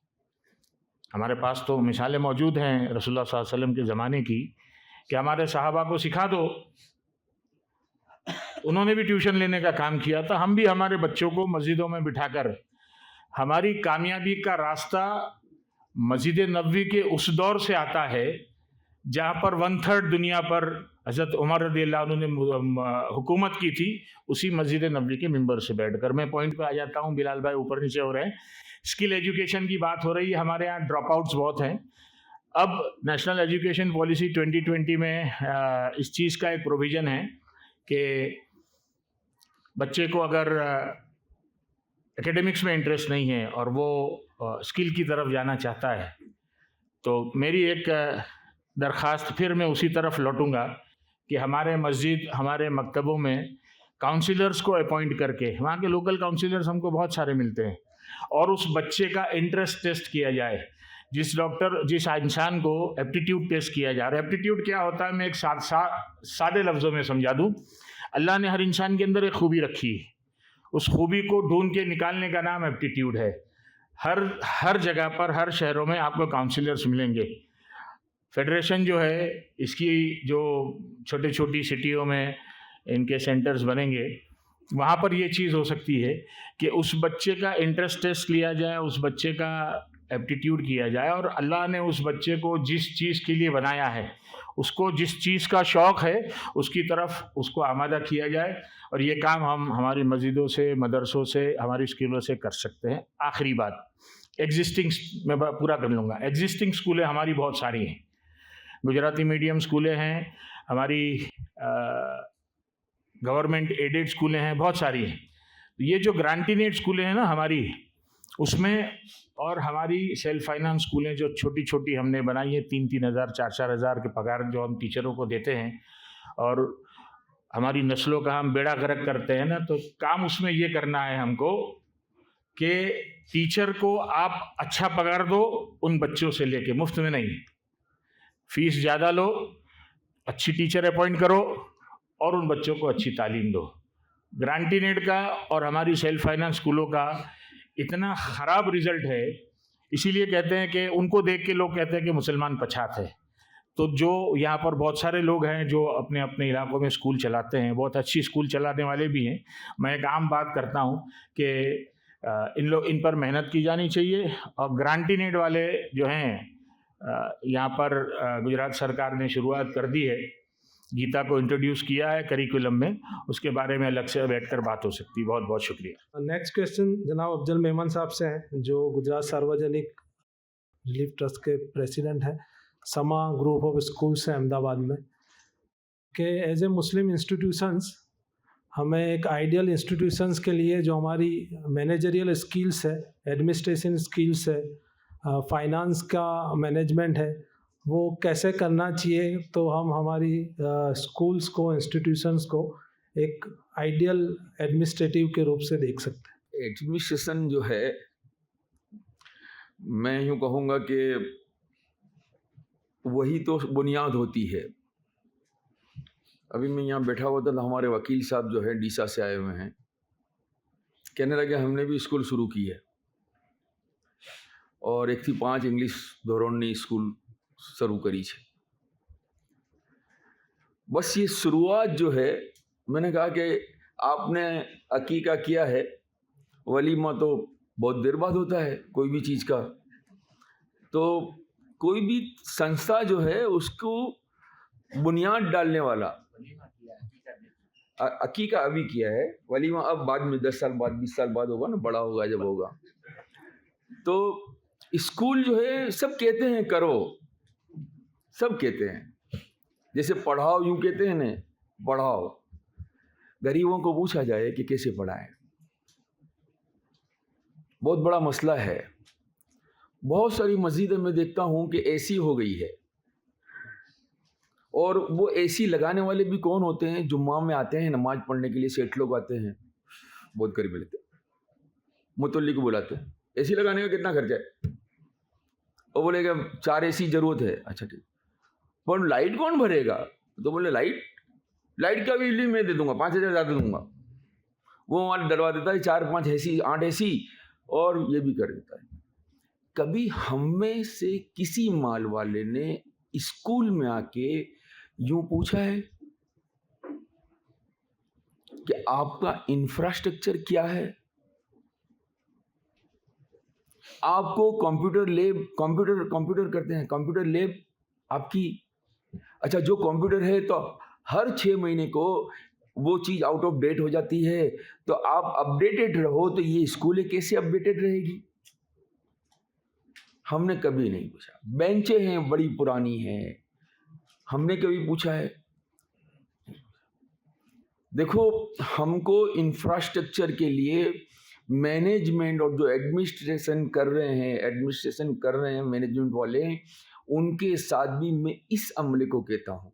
हमारे पास तो मिसालें मौजूद हैं रसूलुल्लाह सल्लल्लाहु अलैहि वसल्लम के ज़माने की कि हमारे सहाबा को सिखा दो, उन्होंने भी ट्यूशन लेने का काम किया था। हम भी हमारे बच्चों को मस्जिदों में बिठाकर, हमारी कामयाबी का रास्ता मस्जिद नबवी के उस दौर से आता है जहाँ पर 1/3 दुनिया पर हज़रत उमर रज़ियल्लाहु अन्हु ने हुकूमत की थी, उसी मस्जिद नबवी के मिंबर से बैठकर। मैं पॉइंट पे आ जाता हूँ, बिलाल भाई ऊपर नीचे हो रहे हैं। स्किल एजुकेशन की बात हो रही है, हमारे यहाँ ड्रॉप आउट्स बहुत हैं। अब नेशनल एजुकेशन पॉलिसी 2020 में इस चीज़ का एक प्रोविज़न है कि बच्चे को अगर एकेडमिक्स में इंटरेस्ट नहीं है और वो स्किल की तरफ जाना चाहता है, तो मेरी एक दरख्वास्त, फिर मैं उसी तरफ लौटूंगा कि हमारे मस्जिद, हमारे मकतबों में काउंसिलर्स को अपॉइंट करके, वहाँ के लोकल काउंसिलर्स हमको बहुत सारे मिलते हैं, और उस बच्चे का इंटरेस्ट टेस्ट किया जाए। जिस इंसान को एप्टीट्यूड टेस्ट किया जा रहा है। एप्टीट्यूड क्या होता है, मैं एक सादे लफ्ज़ों में समझा दूँ। अल्लाह ने हर इंसान के अंदर एक खूबी रखी है, उस खूबी को ढूंढ के निकालने का नाम एप्टीट्यूड है। हर जगह पर, हर शहरों में आपको काउंसिलर्स मिलेंगे। फेडरेशन जो है, इसकी जो छोटी छोटी सिटियों में इनके सेंटर्स बनेंगे, वहाँ पर ये चीज़ हो सकती है कि उस बच्चे का इंटरेस्ट टेस्ट लिया जाए, उस बच्चे का एप्टीट्यूड किया जाए, और अल्लाह ने उस बच्चे को जिस चीज़ के लिए बनाया है, उसको जिस चीज़ का शौक़ है, उसकी तरफ उसको आमादा किया जाए। और ये काम हम हमारी मस्जिदों से, मदरसों से, हमारी स्कूलों से कर सकते हैं। आखिरी बात, एग्जिस्टिंग, मैं पूरा कर लूँगा। एग्जिस्टिंग स्कूलें हमारी बहुत सारी हैं। गुजराती मीडियम स्कूलें हैं, हमारी गवर्नमेंट एडेड स्कूलें हैं, बहुत सारी हैं। ये जो ग्रांटीनेड स्कूलें हैं ना हमारी, उसमें, और हमारी सेल्फ फाइनेंस स्कूलें जो छोटी छोटी हमने बनाई है, 3-3 हज़ार 4-4 हज़ार के पगार जो हम टीचरों को देते हैं, और हमारी नस्लों का हम बेड़ा गर्क करते हैं ना, तो काम उसमें ये करना है हमको कि टीचर को आप अच्छा पगार दो, उन बच्चों से लेके, मुफ्त में नहीं, फीस ज़्यादा लो, अच्छी टीचर अपॉइंट करो और उन बच्चों को अच्छी तालीम दो। ग्रांटीनेड का और हमारी सेल्फ फाइनेंस स्कूलों का इतना ख़राब रिज़ल्ट है, इसीलिए कहते हैं कि उनको देख के लोग कहते हैं कि मुसलमान पछात है। तो जो यहाँ पर बहुत सारे लोग हैं जो अपने अपने इलाकों में स्कूल चलाते हैं, बहुत अच्छी स्कूल चलाने वाले भी हैं। मैं एक आम बात करता हूँ कि इन पर मेहनत की जानी चाहिए। और ग्रांटी नीड वाले जो हैं यहाँ पर गुजरात सरकार ने शुरुआत कर दी है, गीता को इंट्रोड्यूस किया है करिकुलम में, उसके बारे में अलग से बैठकर बात हो सकती है। बहुत बहुत शुक्रिया। नेक्स्ट क्वेश्चन जनाब अफजल मेमन साहब से है, जो गुजरात सार्वजनिक रिलीफ ट्रस्ट के प्रेसिडेंट हैं, समा ग्रुप ऑफ स्कूल्स हैं अहमदाबाद में, कि एज ए मुस्लिम इंस्टीट्यूशंस हमें एक आइडियल इंस्टीट्यूशंस के लिए जो हमारी मैनेजरियल स्किल्स है, एडमिनिस्ट्रेशन स्किल्स है, फाइनेंस का मैनेजमेंट है, वो कैसे करना चाहिए, तो हम हमारी स्कूल्स को, इंस्टीट्यूशंस को एक आइडियल एडमिनिस्ट्रेटिव के रूप से देख सकते हैं। एडमिनिस्ट्रेशन जो है, मैं यूँ कहूँगा कि वही तो बुनियाद होती है। अभी मैं यहाँ बैठा हुआ था तो हमारे वकील साहब जो है डीसा से आए हुए हैं, कहने लगे हमने भी स्कूल शुरू की है, और एक थी 5 इंग्लिश धोरणनी स्कूल शुरू करी है। बस ये शुरुआत जो है, मैंने कहा कि आपने अकीका किया है, वलीमा तो बहुत देर बाद होता है कोई भी चीज़ का, तो कोई भी संस्था जो है उसको बुनियाद डालने वाला, अकीका अभी किया है, वलीमा अब बाद में 10 साल बाद 20 साल बाद होगा ना, बड़ा होगा जब होगा। तो स्कूल जो है सब कहते हैं करो, सब कहते हैं, जैसे पढ़ाओ यूँ कहते हैं ना, पढ़ाओ। गरीबों को पूछा जाए कि कैसे पढ़ाएं, बहुत बड़ा मसला है। बहुत सारी मस्जिदें मैं देखता हूँ कि एसी हो गई है, और वो एसी लगाने वाले भी कौन होते हैं? जुम्मा में आते हैं नमाज पढ़ने के लिए, सेठ लोग आते हैं, बहुत गरीब लेते, मुतल्ली को बुलाते हैं, एसी लगाने का कितना खर्चा है? वो बोलेगा 4 एसी जरूरत है। अच्छा ठीक, पर लाइट कौन भरेगा? तो बोले लाइट का बिजली मैं दे दूंगा, 5,000 ज़्यादा दूंगा। वो हमारे डलवा देता है 4-5 एसी, 8 एसी, और ये भी कर देता है। कभी हम में से किसी माल वाले ने स्कूल में आके यूं पूछा है कि आपका इंफ्रास्ट्रक्चर क्या है? आपको कंप्यूटर लैब, कंप्यूटर करते हैं, कंप्यूटर लैब आपकी, अच्छा जो कंप्यूटर है तो हर 6 महीने को वो चीज़ आउट ऑफ डेट हो जाती है, तो आप अपडेटेड रहो, तो ये स्कूलें कैसे अपडेटेड रहेगी? हमने कभी नहीं पूछा। बेंचें हैं बड़ी पुरानी हैं, हमने कभी पूछा है? देखो, हमको इंफ्रास्ट्रक्चर के लिए मैनेजमेंट और जो एडमिनिस्ट्रेशन कर रहे हैं मैनेजमेंट वाले, उनके साथ भी मैं इस अमले को कहता हूँ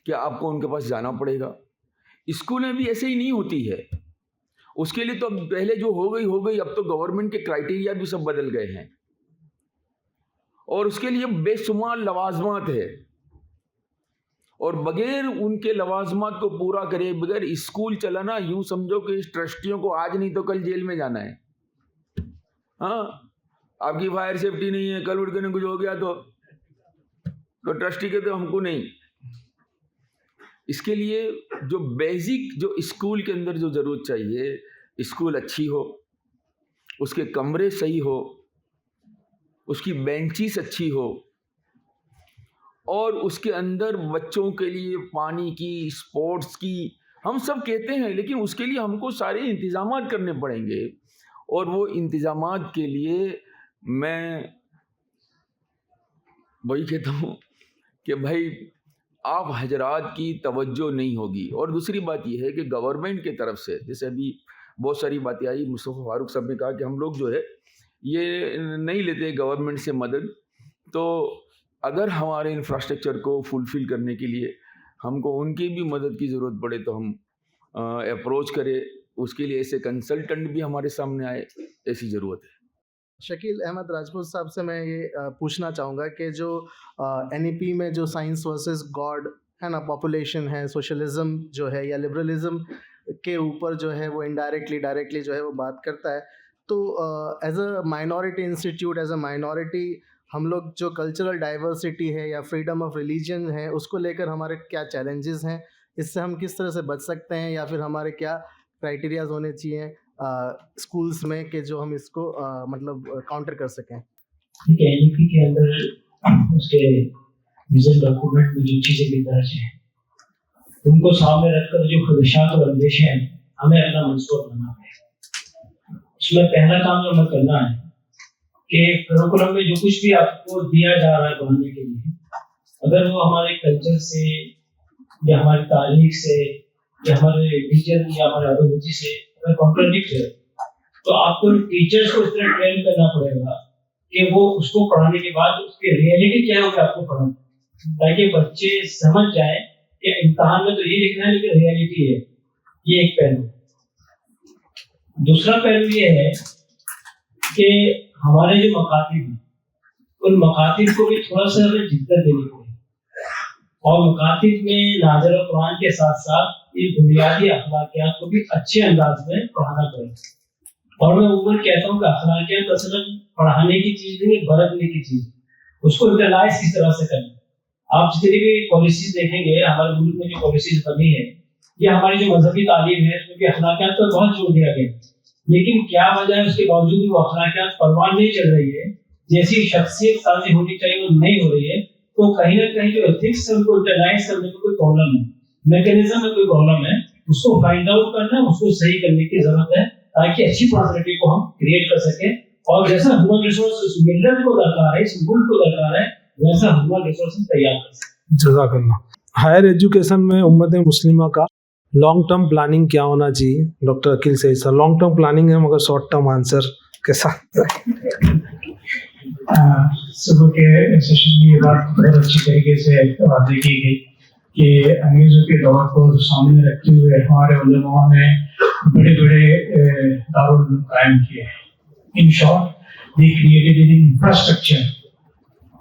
कि आपको उनके पास जाना पड़ेगा। स्कूलें भी ऐसे ही नहीं होती है, उसके लिए तो पहले जो हो गई, अब तो गवर्नमेंट के क्राइटेरिया भी सब बदल गए हैं, और उसके लिए बेशुमार लवाजमात है, और बगैर उनके लवाजमात को पूरा करे, बगैर स्कूल चलाना, यूं समझो कि इस ट्रस्टियों को आज नहीं तो कल जेल में जाना है। हाँ, आपकी फायर सेफ्टी नहीं है, कल उठ के कुछ हो गया तो ट्रस्टी के तो हमको नहीं। इसके लिए जो बेसिक, जो स्कूल के अंदर जो ज़रूरत चाहिए, स्कूल अच्छी हो, उसके कमरे सही हो, उसकी बेंचेस अच्छी हो, और उसके अंदर बच्चों के लिए पानी की, स्पोर्ट्स की, हम सब कहते हैं, लेकिन उसके लिए हमको सारे इंतज़ामात करने पड़ेंगे। और वो इंतज़ामात के लिए मैं वही कहता हूँ कि भाई आप हजरात की तवज्जो नहीं होगी। और दूसरी बात यह है कि गवर्नमेंट के तरफ से, जैसे अभी बहुत सारी बातें आई, मुस्तफ़ा फारूक साहब ने कहा कि हम लोग जो है ये नहीं लेते गवर्नमेंट से मदद, तो अगर हमारे इंफ्रास्ट्रक्चर को फुलफ़िल करने के लिए हमको उनकी भी मदद की ज़रूरत पड़े तो हम अप्रोच करें, उसके लिए ऐसे कंसल्टेंट भी हमारे सामने आए, ऐसी ज़रूरत है। शकील अहमद राजपूत साहब से मैं ये पूछना चाहूँगा कि जो NEP में जो साइंस वर्सेस गॉड है ना, पॉपुलेशन है, सोशलिज्म जो है या लिबरलिज्म के ऊपर जो है वो इनडायरेक्टली डायरेक्टली जो है वो बात करता है, तो as a minority institute, as a minority, हम लोग जो कल्चरल डाइवर्सिटी है या फ्रीडम ऑफ रिलीजन है, उसको लेकर हमारे क्या चैलेंजेस हैं, इससे हम किस तरह से बच सकते हैं, या फिर हमारे क्या क्राइटेरियाज होने चाहिए, स्कूल्स में कि जो हम इसको मतलब काउंटर कर सकें? ठीक है, एनईपी के अंदर उसके विजन डॉक्यूमेंट में जो चीज़ें भी दर्ज हैं उनको सामने रखकर जो खदशात और अंदेशे हैं हमें अपना मंसूबा बनाना है। उसमें पहला काम जो हमें करना है कि करिकुलम में जो कुछ भी आपको दिया जा रहा है पढ़ाने के लिए, अगर वो हमारे कल्चर से या हमारी तारीख से या हमारे रिलीजन या हमारे आइडियोलॉजी से अगर कॉन्ट्राडिक्ट है तो आपको टीचर्स को इस तरह ट्रेन करना पड़ेगा कि वो उसको पढ़ाने के बाद उसकी रियलिटी क्या है वो आपको पढ़ाना, ताकि बच्चे समझ जाए कि इम्तिहान में तो ये लिखना है लेकिन रियलिटी है। ये एक पहलू। दूसरा पहलू ये है कि हमारे जो मकातिब हैं उन मकातिब को भी थोड़ा सा हमें जिद्दत देनी पड़ेगी और मकातिब में नाज़िर कुरान के साथ साथ ये बुनियादी अखलाकियात को भी अच्छे अंदाज में पढ़ाना पड़ेगा। और मैं ऊपर कहता हूँ कि अखलाकियात असल पढ़ाने की चीज़ नहीं, बरतने की चीज़, उसको यूटिलाइज किस तरह से करना। आप जितनी भी पॉलिसीज देखेंगे हमारे मुल्क में जो पॉलिसीज बनी है ये हमारी जो मजहबी तालीम है उसमें भी अखलाकियात पर बहुत जोर दिया गया, लेकिन क्या वजह है उसके बावजूद भी वो अखलाकियात परवान नहीं चल रही है, जैसी शख्सियत साजी होनी चाहिए वो नहीं हो रही है। तो कहीं ना कहीं जो एथिक्स है उनको यूटिलाइज करने में कोई प्रॉब्लम है, मैकेनिज्म में कोई प्रॉब्लम है, उसको फाइंड आउट करना, उसको सही करने की जरूरत है ताकि अच्छी पर्सनैलिटी को हम क्रिएट कर सकें। और जैसा ह्यूमन रिसोर्स इस मिलत को दरकार है, इस मुल्क को दरकार है, वैसा ह्यूमन रिसोर्स तैयार कर सकें। जज़ाकल्लाह। हायर एजुकेशन में उम्मत मुस्लिमा का लॉन्ग टर्म प्लानिंग क्या होना चाहिए? Doctor Akeel Saeed sir, long term planning है मगर शॉर्ट टर्म आंसर के साथ। सुबह के सेशन में ये बात बहुत अच्छी तरीके से वादे की गई कि अंग्रेजों के दौर को सामने रखते हुए हमारे उलमाओं ने बड़े बड़े दारुल उलूम कायम किए। In short they created an infrastructure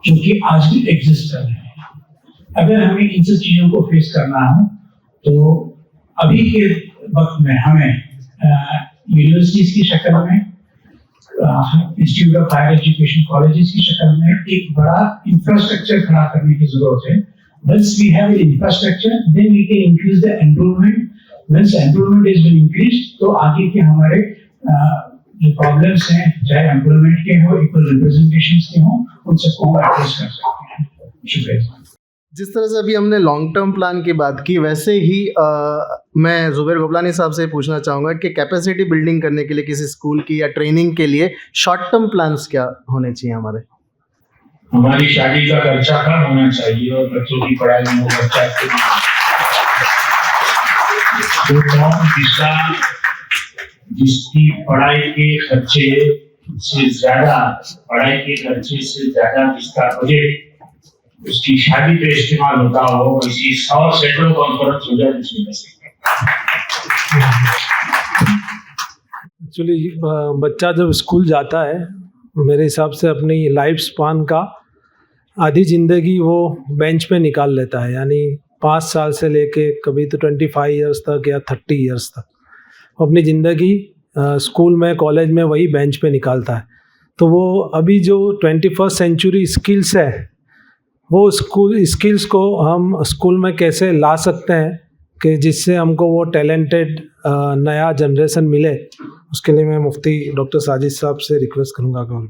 जो कि आज भी एग्जिस्ट कर रहे हैं। अगर हमें इन सब चीज़ों को फेस करना है तो अभी के वक्त में हमें यूनिवर्सिटीज की शक्ल में, institute of higher education colleges की शक्ल में एक बड़ा इंफ्रास्ट्रक्चर खड़ा करने की जरूरत है। Once we have an infrastructure, then we can increase the enrollment. Once enrollment has been increased, तो आगे के हमारे जो प्रॉब्लम्स हैं, चाहे एम्प्लॉयमेंट के हो, इक्वल रिप्रेजेंटेशंस के हों, उन सबको हम एड्रेस कर सकते हैं। शुक्रिया। जिस तरह से अभी हमने लॉन्ग टर्म प्लान की बात की, वैसे ही मैं ज़ुबैर गोबलानी साहब से पूछना चाहूँगा कि कैपेसिटी बिल्डिंग करने के लिए किसी स्कूल की या ट्रेनिंग के लिए शॉर्ट टर्म प्लान्स क्या होने चाहिए हमारे? हमारी शादी का खर्चा कम होना चाहिए और बच्चों की पढ़ाई में वो खर्चा तो तीसरा जिसकी पढ़ाई के खर्चे से ज्यादा, पढ़ाई के खर्चे से ज्यादा जिसका बजट उसकी शादी पे इस्तेमाल होता हो, इसी 100 सैकड़ों कॉन्फ्रेंस हो जाए उसमें एक्चुअली बच्चा जब स्कूल जाता है, मेरे हिसाब से अपनी लाइफ स्पान का आधी ज़िंदगी वो बेंच पे निकाल लेता है, यानी 5 साल से लेके कभी तो 25 ईयर्स तक या 30 ईयर्स तक अपनी ज़िंदगी स्कूल में, कॉलेज में वही बेंच पे निकालता है। तो वो अभी जो 21st सेंचुरी स्किल्स है, वो स्किल्स को हम स्कूल में कैसे ला सकते हैं कि जिससे हमको वो टैलेंटेड नया जनरेशन मिले, उसके लिए मैं मुफ्ती डॉक्टर साजिद साहब से रिक्वेस्ट करूँगा।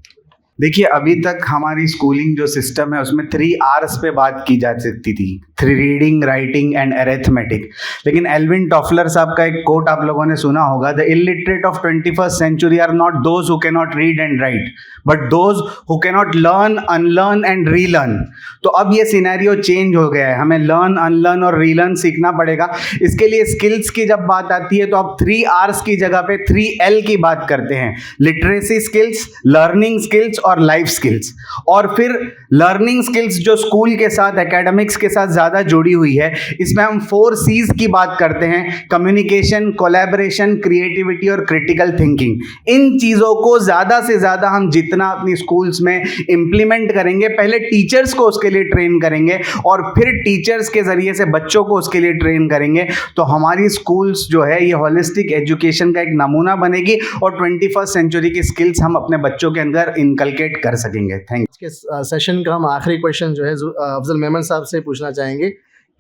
देखिए, अभी तक हमारी स्कूलिंग जो सिस्टम है उसमें 3 R's पे बात की जा सकती थी, रीडिंग, राइटिंग एंड अरेथमेटिक। लेकिन एल्विन टॉफलर साहब का एक कोट आप लोगों ने सुना होगा, the illiterate of 21st century are not those who can not read and write but those who can not learn, unlearn and relearn. तो अब ये सिनेरियो चेंज हो गया है, हमें लर्न, अनलर्न और रीलर्न सीखना पड़ेगा। इसके लिए स्किल्स की जब बात आती है तो अब 3 R's की जगह पे 3 L की बात करते हैं, लिटरेसी स्किल्स, लर्निंग स्किल्स और लाइफ स्किल्स। और फिर लर्निंग स्किल्स जो स्कूल के साथ, एकेडमिक्स के साथ ज़्यादा जुड़ी हुई है, इसमें हम 4 C's की बात करते हैं, कम्युनिकेशन, कोलैबोरेशन, क्रिएटिविटी और क्रिटिकल थिंकिंग। इन चीज़ों को ज़्यादा से ज़्यादा हम जितना अपनी स्कूल्स में इम्प्लीमेंट करेंगे, पहले टीचर्स को उसके लिए ट्रेन करेंगे और फिर टीचर्स के ज़रिए से बच्चों को उसके लिए ट्रेन करेंगे, तो हमारी स्कूल्स जो है ये होलिस्टिक एजुकेशन का एक नमूना बनेगी और 21st सेंचुरी की स्किल्स हम अपने बच्चों के अंदर इनकलकेट कर सकेंगे। Thank you. के सेशन का हम आखिरी क्वेश्चन जो है अफजल मेमन साहब से पूछना चाहेंगे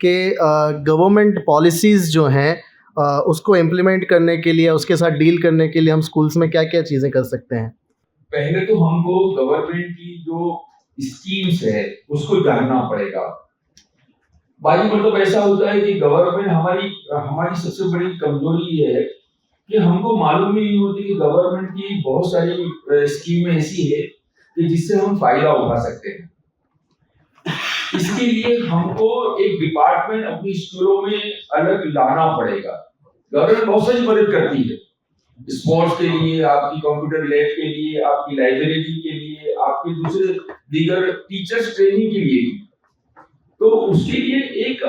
कि गवर्नमेंट पॉलिसीज़ जो हैं उसको इम्प्लीमेंट करने के लिए, उसके साथ डील करने के लिए हम स्कूल्स में क्या क्या चीज़ें कर सकते हैं? पहले तो हमको गवर्नमेंट की जो स्कीम्स है उसको जानना पड़ेगा। बाजी मतलब ऐसा होता है कि गवर्नमेंट हमारी सबसे बड़ी कमजोरी ये है कि हमको मालूम ही नहीं होती कि गवर्नमेंट की बहुत सारी स्कीमें ऐसी है कि जिससे हम फायदा उठा सकते हैं। इसके लिए हमको एक डिपार्टमेंट अपनी स्कूलों में अलग लाना पड़ेगा। गवर्नमेंट बहुत सारी मदद करती है, स्पोर्ट्स के लिए, आपकी कंप्यूटर लैब के लिए, आपकी लाइब्रेरी के लिए, आपके दूसरे दीगर टीचर्स ट्रेनिंग के लिए भी। तो उसके लिए एक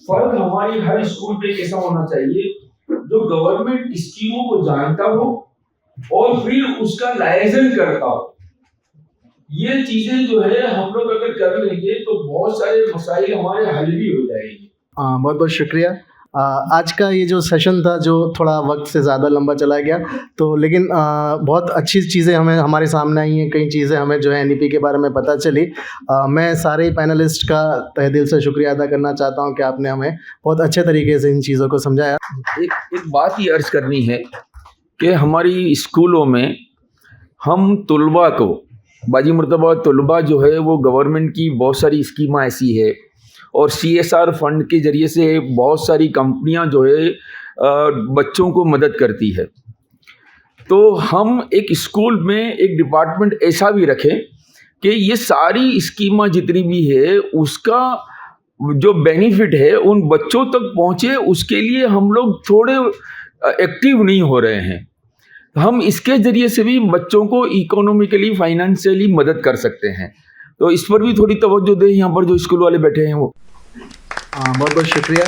फर्द हमारी हर स्कूल पे ऐसा होना चाहिए जो गवर्नमेंट स्कीमों को जानता हो और फिर उसका लाइजन करता हो। ये चीजें जो है हम लोग अगर कर लेंगे तो बहुत सारे मसाइल हमारे हल भी हो जाएंगे। बहुत बहुत शुक्रिया। आज का ये जो सेशन था जो थोड़ा वक्त से ज़्यादा लंबा चला गया, तो लेकिन बहुत अच्छी चीज़ें हमें हमारे सामने आई हैं, कई चीज़ें हमें जो है NEP के बारे में पता चली। मैं सारे पैनलिस्ट का तहे दिल से शुक्रिया अदा करना चाहता हूं कि आपने हमें बहुत अच्छे तरीके से इन चीज़ों को समझाया। एक बात ही अर्ज करनी है कि हमारी स्कूलों में हम तलबा को, बाजी मरतबा तलबा जो है वो गवर्नमेंट की बहुत सारी स्कीमा ऐसी है और CSR फंड के ज़रिए से बहुत सारी कंपनियां जो है बच्चों को मदद करती है। तो हम एक स्कूल में एक डिपार्टमेंट ऐसा भी रखें कि ये सारी स्कीमा जितनी भी है उसका जो बेनिफिट है उन बच्चों तक पहुंचे, उसके लिए हम लोग थोड़े एक्टिव नहीं हो रहे हैं। हम इसके ज़रिए से भी बच्चों को इकोनॉमिकली, फाइनेंशियली मदद कर सकते हैं। तो इस पर भी थोड़ी तवज्जो दें यहाँ पर जो स्कूल वाले बैठे हैं वो। बहुत बहुत शुक्रिया।